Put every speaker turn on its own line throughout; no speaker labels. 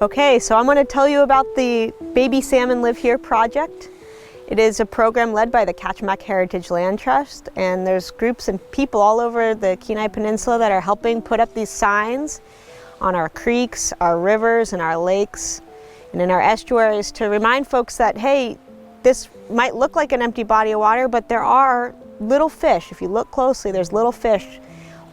Okay, so I'm going to tell you about the Baby Salmon Live Here project. It is a program led by the Kachemak Heritage Land Trust, and there's groups and people all over the Kenai Peninsula that are helping put up these signs on our creeks, our rivers, and our lakes, and in our estuaries to remind folks that, hey, this might look like an empty body of water, but there are little fish. If you look closely, there's little fish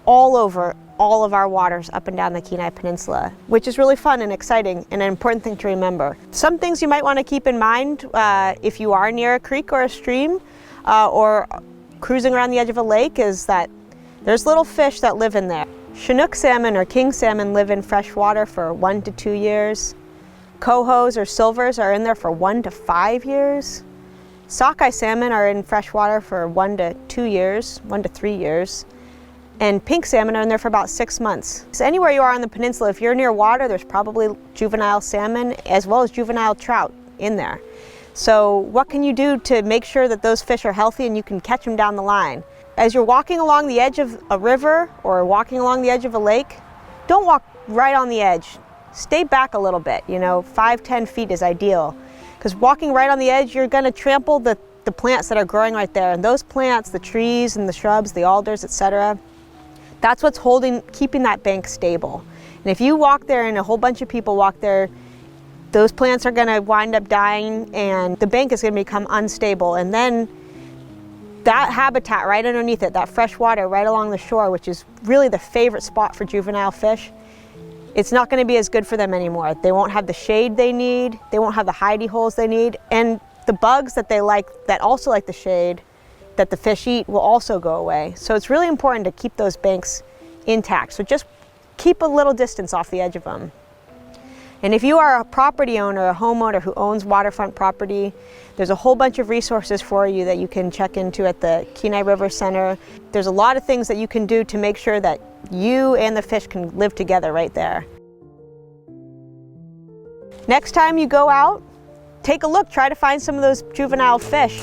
all over all of our waters up and down the Kenai Peninsula, which is really fun and exciting and an important thing to remember. Some things you might want to keep in mind if you are near a creek or a stream or cruising around the edge of a lake is that there's little fish that live in there. Chinook salmon or king salmon live in fresh water for 1 to 2 years. Cohos or silvers are in there for 1 to 5 years. Sockeye salmon are in fresh water for 1 to 2 years, 1 to 3 years. And pink salmon are in there for about 6 months. So anywhere you are on the peninsula, if you're near water, there's probably juvenile salmon as well as juvenile trout in there. So what can you do to make sure that those fish are healthy and you can catch them down the line? As you're walking along the edge of a river or walking along the edge of a lake, don't walk right on the edge. Stay back a little bit, 5-10 feet is ideal. Because walking right on the edge, you're going to trample the plants that are growing right there. And those plants, the trees and the shrubs, the alders, etc., that's what's keeping that bank stable. And if you walk there and a whole bunch of people walk there, those plants are going to wind up dying and the bank is going to become unstable. And then that habitat right underneath it, that fresh water right along the shore, which is really the favorite spot for juvenile fish, it's not going to be as good for them anymore. They won't have the shade they need, they won't have the hidey holes they need, and the bugs that they like, that also like the shade, that the fish eat will also go away. So it's really important to keep those banks intact. So just keep a little distance off the edge of them. And if you are a property owner, a homeowner who owns waterfront property, there's a whole bunch of resources for you that you can check into at the Kenai River Center. There's a lot of things that you can do to make sure that you and the fish can live together right there. Next time you go out, take a look, try to find some of those juvenile fish.